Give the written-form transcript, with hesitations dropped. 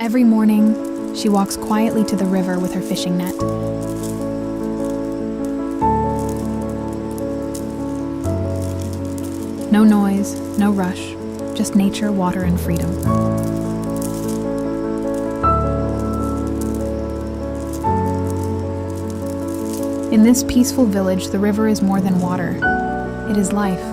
Every morning, she walks quietly to the river with her fishing net. No noise, no rush, just nature, water, and freedom. In this peaceful village, the river is more than water. It is life.